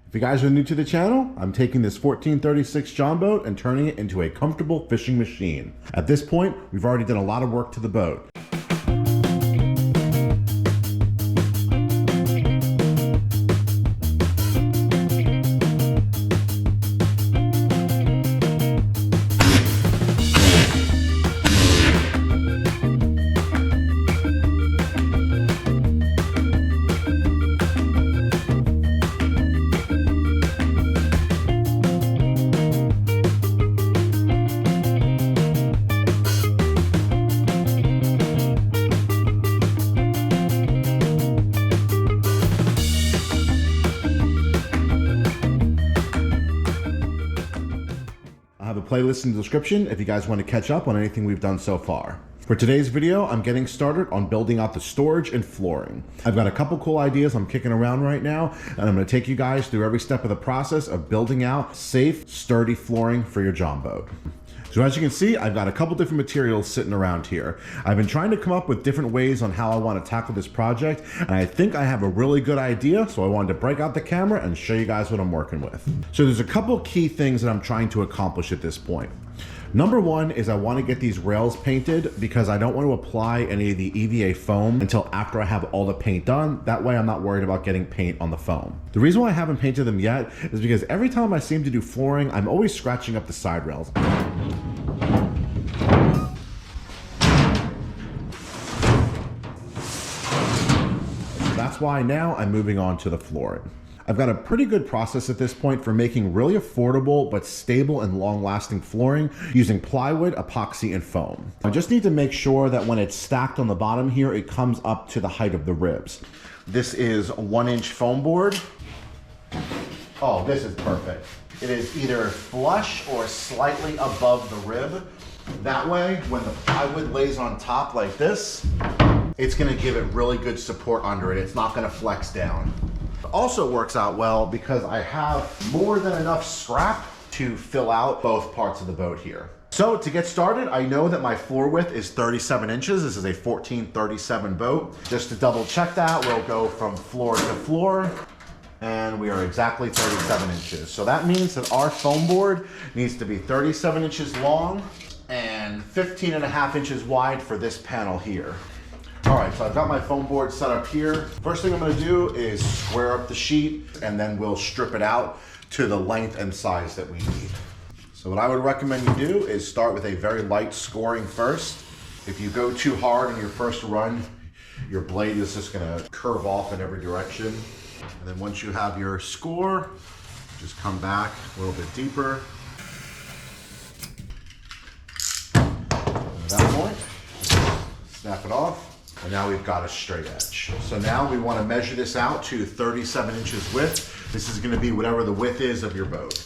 If you guys are new to the channel, I'm taking this 1436 John boat and turning it into a comfortable fishing machine. At this point, we've already done a lot of work to the boat. I have a playlist in the description if you guys want to catch up on anything we've done so far. For today's video, I'm getting started on building out the storage and flooring. I've got a couple cool ideas I'm kicking around right now, and I'm going to take you guys through every step of the process of building out safe, sturdy flooring for your John boat. So as you can see, I've got a couple different materials sitting around here. I've been trying to come up with different ways on how I want to tackle this project, and I think I have a really good idea, so I wanted to break out the camera and show you guys what I'm working with. So there's a couple key things that I'm trying to accomplish at this point. Number one is I want to get these rails painted because I don't want to apply any of the EVA foam until after I have all the paint done. That way I'm not worried about getting paint on the foam. The reason why I haven't painted them yet is because every time I seem to do flooring, I'm always scratching up the side rails. That's why now I'm moving on to the flooring. I've got a pretty good process at this point for making really affordable but stable and long-lasting flooring using plywood, epoxy, and foam. I just need to make sure that when it's stacked on the bottom here, it comes up to the height of the ribs. This is a 1-inch foam board. Oh, this is perfect. It is either flush or slightly above the rib. That way, when the plywood lays on top like this, it's gonna give it really good support under it. It's not gonna flex down. It also works out well because I have more than enough scrap to fill out both parts of the boat here. So to get started, I know that my floor width is 37 inches. This is a 1437 boat. Just to double check that, we'll go from floor to floor, and we are exactly 37 inches. So that means that our foam board needs to be 37 inches long and 15.5 inches wide for this panel here. All right, so I've got my foam board set up here. First thing I'm gonna do is square up the sheet, and then we'll strip it out to the length and size that we need. So what I would recommend you do is start with a very light scoring first. If you go too hard on your first run, your blade is just gonna curve off in every direction. And then once you have your score, just come back a little bit deeper. At that point, snap it off. And now we've got a straight edge. So now we want to measure this out to 37 inches width. This is going to be whatever the width is of your boat.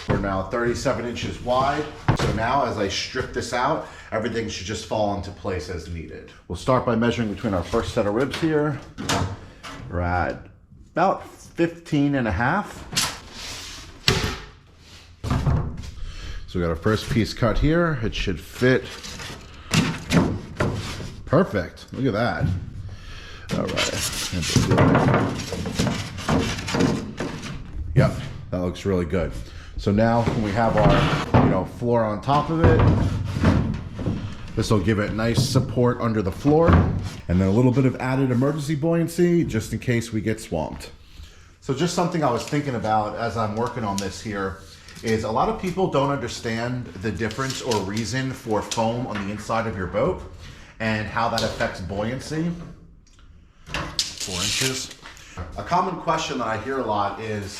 We're now 37 inches wide. So now as I strip this out, everything should just fall into place as needed. We'll start by measuring between our first set of ribs here. We're at about 15.5. So we got our first piece cut here. It should fit. Perfect. Look at that. All right. Yep, that looks really good. So now when we have our floor on top of it, this will give it nice support under the floor, and then a little bit of added emergency buoyancy just in case we get swamped. So just something I was thinking about as I'm working on this here is a lot of people don't understand the difference or reason for foam on the inside of your boat and how that affects buoyancy. 4 inches. A common question that I hear a lot is,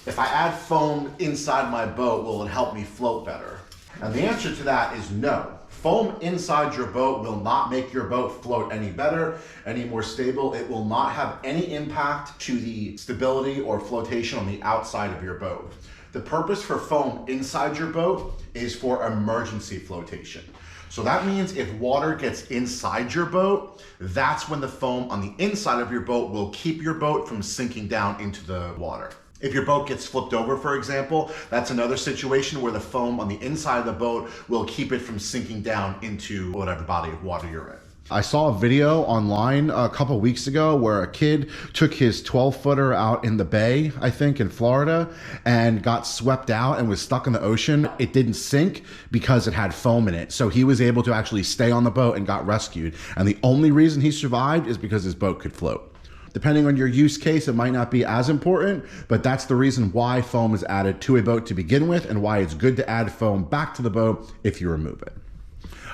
if I add foam inside my boat, will it help me float better? And the answer to that is no. Foam inside your boat will not make your boat float any better, any more stable. It will not have any impact to the stability or flotation on the outside of your boat. The purpose for foam inside your boat is for emergency flotation. So that means if water gets inside your boat, that's when the foam on the inside of your boat will keep your boat from sinking down into the water. If your boat gets flipped over, for example, that's another situation where the foam on the inside of the boat will keep it from sinking down into whatever body of water you're in. I saw a video online a couple weeks ago where a kid took his 12-footer out in the bay, I think in Florida, and got swept out and was stuck in the ocean. It didn't sink because it had foam in it. So he was able to actually stay on the boat and got rescued. And the only reason he survived is because his boat could float. Depending on your use case, it might not be as important, but that's the reason why foam is added to a boat to begin with and why it's good to add foam back to the boat if you remove it.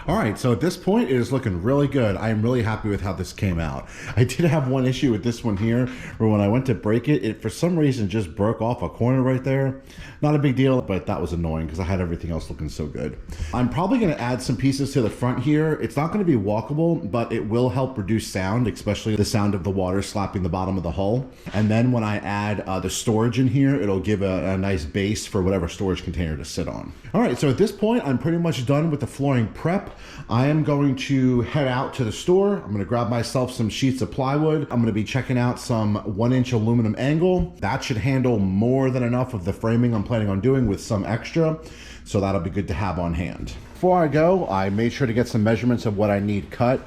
All right, so at this point, it is looking really good. I am really happy with how this came out. I did have one issue with this one here, where when I went to break it, it for some reason just broke off a corner right there. Not a big deal, but that was annoying because I had everything else looking so good. I'm probably gonna add some pieces to the front here. It's not gonna be walkable, but it will help reduce sound, especially the sound of the water slapping the bottom of the hull. And then when I add the storage in here, it'll give a nice base for whatever storage container to sit on. All right, so at this point, I'm pretty much done with the flooring prep. I am going to head out to the store. I'm gonna grab myself some sheets of plywood. I'm gonna be checking out some 1-inch aluminum angle. That should handle more than enough of the framing I'm planning on doing with some extra. So that'll be good to have on hand. Before I go, I made sure to get some measurements of what I need cut.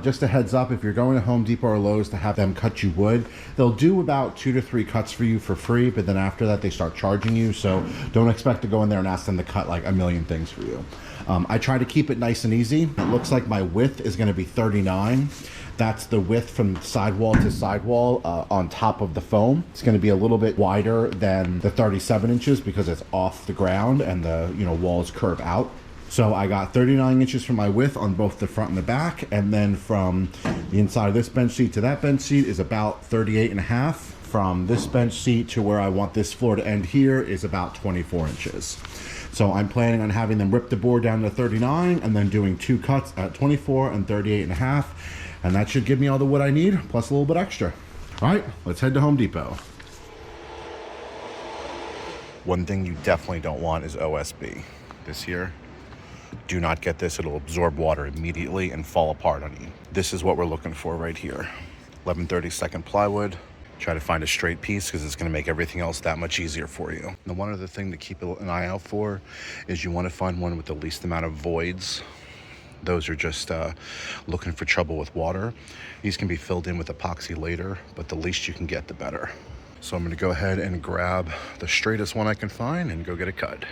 Just a heads up, if you're going to Home Depot or Lowe's to have them cut you wood, they'll do about 2 to 3 cuts for you for free, but then after that they start charging you, so don't expect to go in there and ask them to cut like a million things for you. I try to keep it nice and easy. It looks like my width is going to be 39. That's the width from sidewall to sidewall on top of the foam. It's going to be a little bit wider than the 37 inches because it's off the ground and the walls curve out. So I got 39 inches for my width on both the front and the back, and then from the inside of this bench seat to that bench seat is about 38 and a half. From this bench seat to where I want this floor to end here is about 24 inches. So I'm planning on having them rip the board down to 39 and then doing 2 cuts at 24 and 38 and a half. And that should give me all the wood I need, plus a little bit extra. All right, let's head to Home Depot. One thing you definitely don't want is OSB. This here, do not get this. It'll absorb water immediately and fall apart on you. This is what we're looking for right here. 11/32 plywood. Try to find a straight piece because it's going to make everything else that much easier for you. And one other thing to keep an eye out for is you want to find one with the least amount of voids. Those are just looking for trouble with water. These can be filled in with epoxy later, but the least you can get, the better. So I'm going to go ahead and grab the straightest one I can find and go get it cut.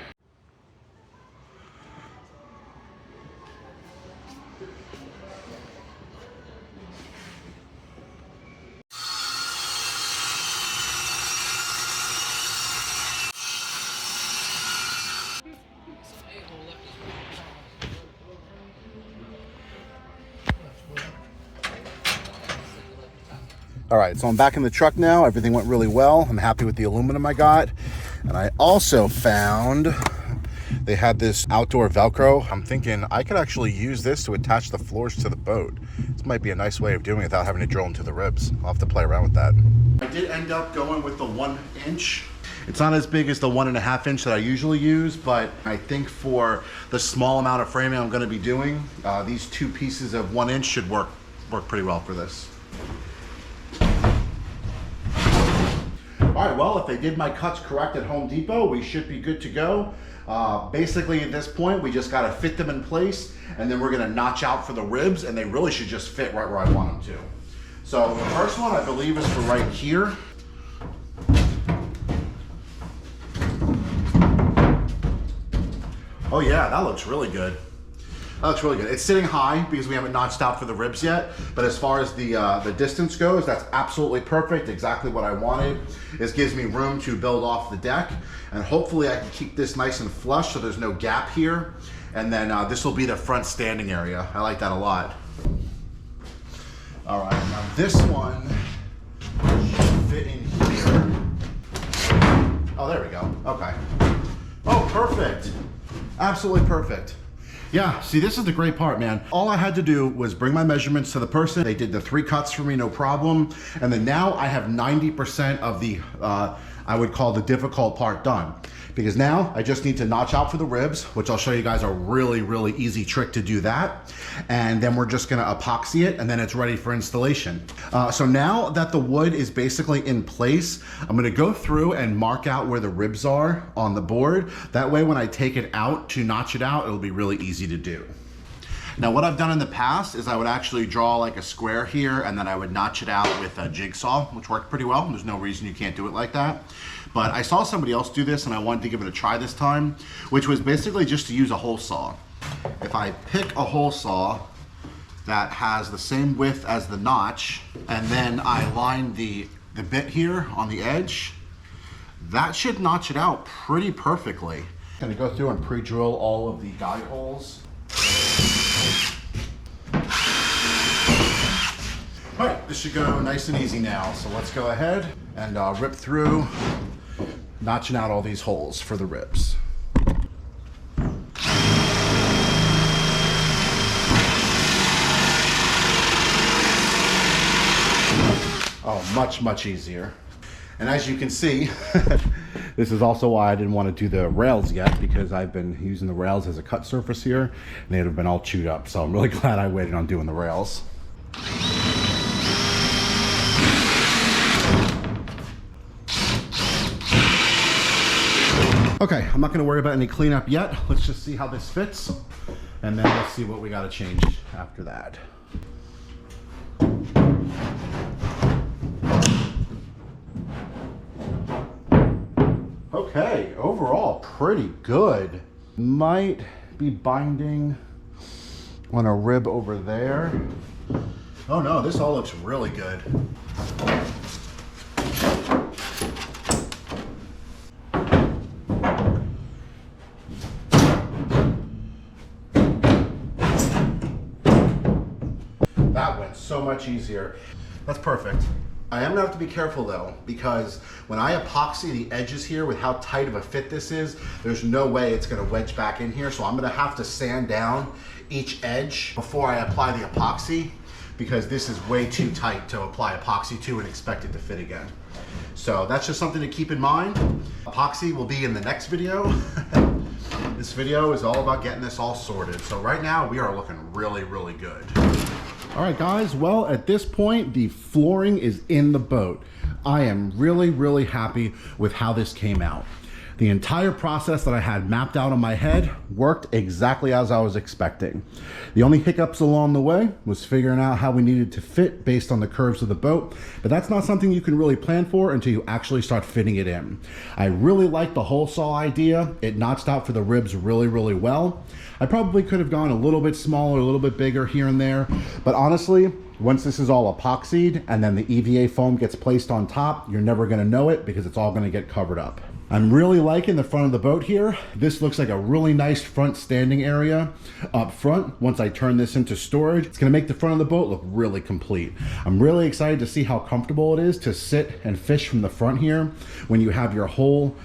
All right, so I'm back in the truck now. Everything went really well. I'm happy with the aluminum I got. And I also found they had this outdoor Velcro. I'm thinking I could actually use this to attach the floors to the boat. This might be a nice way of doing it without having to drill into the ribs. I'll have to play around with that. I did end up going with the 1 inch. It's not as big as the 1.5 inch that I usually use, but I think for the small amount of framing I'm gonna be doing, these 2 pieces of 1 inch should work pretty well for this. All right, well, if they did my cuts correct at Home Depot, we should be good to go. Basically, at this point, we just got to fit them in place, and then we're going to notch out for the ribs, and they really should just fit right where I want them to. So the first one, I believe, is for right here. Oh, yeah, that looks really good. That looks really good. It's sitting high because we haven't notched out for the ribs yet, but as far as the distance goes, that's absolutely perfect, exactly what I wanted. This gives me room to build off the deck, and hopefully I can keep this nice and flush so there's no gap here, and then this will be the front standing area. I like that a lot. All right, now this one should fit in here. Oh, there we go, okay. Oh, perfect, absolutely perfect. Yeah, see, this is the great part, man. All I had to do was bring my measurements to the person. They did the 3 cuts for me, no problem. And then now I have 90% of the I would call the difficult part done. Because now I just need to notch out for the ribs, which I'll show you guys a really, really easy trick to do that. And then we're just gonna epoxy it and then it's ready for installation. So now that the wood is basically in place, I'm gonna go through and mark out where the ribs are on the board. That way when I take it out to notch it out, it'll be really easy to do. Now what I've done in the past is I would actually draw like a square here and then I would notch it out with a jigsaw, which worked pretty well. There's no reason you can't do it like that. But I saw somebody else do this and I wanted to give it a try this time, which was basically just to use a hole saw. If I pick a hole saw that has the same width as the notch, and then I line the bit here on the edge, that should notch it out pretty perfectly. I'm gonna go through and pre-drill all of the guide holes. All right, this should go nice and easy now. So let's go ahead and rip through, notching out all these holes for the ribs. Oh, much, much easier. And as you can see, this is also why I didn't want to do the rails yet, because I've been using the rails as a cut surface here and they'd have been all chewed up. So I'm really glad I waited on doing the rails. Okay, I'm not going to worry about any cleanup yet. Let's just see how this fits, and then we'll see what we got to change after that. Okay, overall pretty good. Might be binding on a rib over there. Oh no, this all looks really good. That went so much easier. That's perfect. I am gonna have to be careful though, because when I epoxy the edges here with how tight of a fit this is, there's no way it's gonna wedge back in here. So I'm gonna have to sand down each edge before I apply the epoxy, because this is way too tight to apply epoxy to and expect it to fit again. So that's just something to keep in mind. Epoxy will be in the next video. This video is all about getting this all sorted. So right now we are looking really, really good. All right, guys, well, at this point, the flooring is in the boat. I am really, really happy with how this came out. The entire process that I had mapped out in my head worked exactly as I was expecting. The only hiccups along the way was figuring out how we needed to fit based on the curves of the boat, but that's not something you can really plan for until you actually start fitting it in. I really like the hole saw idea. It notched out for the ribs really, really well. I probably could have gone a little bit smaller, a little bit bigger here and there, but honestly, once this is all epoxied and then the EVA foam gets placed on top, you're never gonna know it because it's all gonna get covered up. I'm really liking the front of the boat here. This looks like a really nice front standing area up front. Once I turn this into storage, it's gonna make the front of the boat look really complete. I'm really excited to see how comfortable it is to sit and fish from the front here when you have your whole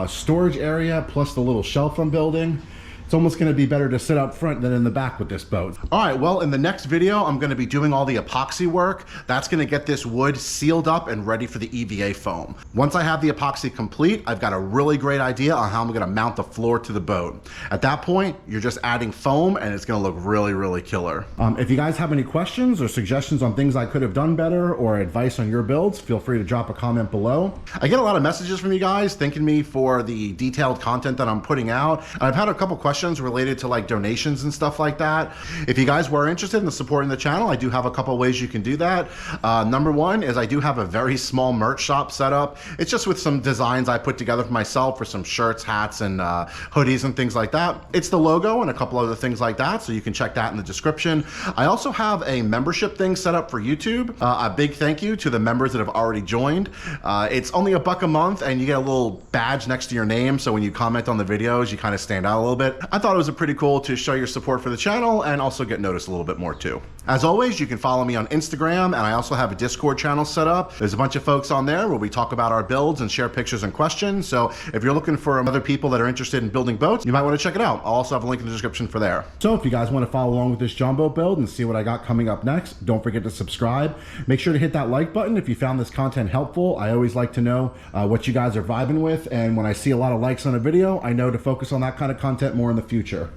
storage area plus the little shelf I'm building. It's almost gonna be better to sit up front than in the back with this boat. All right, well, in the next video, I'm gonna be doing all the epoxy work. That's gonna get this wood sealed up and ready for the EVA foam. Once I have the epoxy complete, I've got a really great idea on how I'm gonna mount the floor to the boat. At that point, you're just adding foam and it's gonna look really, really killer. If you guys have any questions or suggestions on things I could have done better or advice on your builds, feel free to drop a comment below. I get a lot of messages from you guys thanking me for the detailed content that I'm putting out. I've had a couple questions related to like donations and stuff like that. If you guys were interested in supporting the channel, I do have a couple ways you can do that. Number one is I do have a very small merch shop set up. It's just with some designs I put together for myself for some shirts, hats, and hoodies and things like that. It's the logo and a couple other things like that, so you can check that in the description. I also have a membership thing set up for YouTube. A big thank you to the members that have already joined. It's only $1 a month and you get a little badge next to your name, so when you comment on the videos, you kind of stand out a little bit. I thought it was pretty cool to show your support for the channel and also get noticed a little bit more too. As always, you can follow me on Instagram, and I also have a Discord channel set up. There's a bunch of folks on there where we talk about our builds and share pictures and questions. So if you're looking for other people that are interested in building boats, you might want to check it out. I'll also have a link in the description for there. So if you guys want to follow along with this John boat build and see what I got coming up next, don't forget to subscribe. Make sure to hit that like button if you found this content helpful. I always like to know what you guys are vibing with, and when I see a lot of likes on a video, I know to focus on that kind of content more in the future.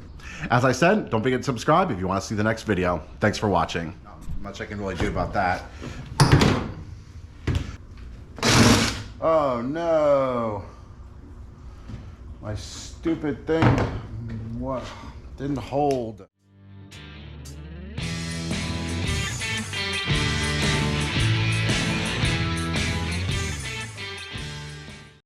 As I said, don't forget to subscribe if you want to see the next video. Thanks for watching. Not much I can really do about that. Oh no. My stupid thing, what, didn't hold.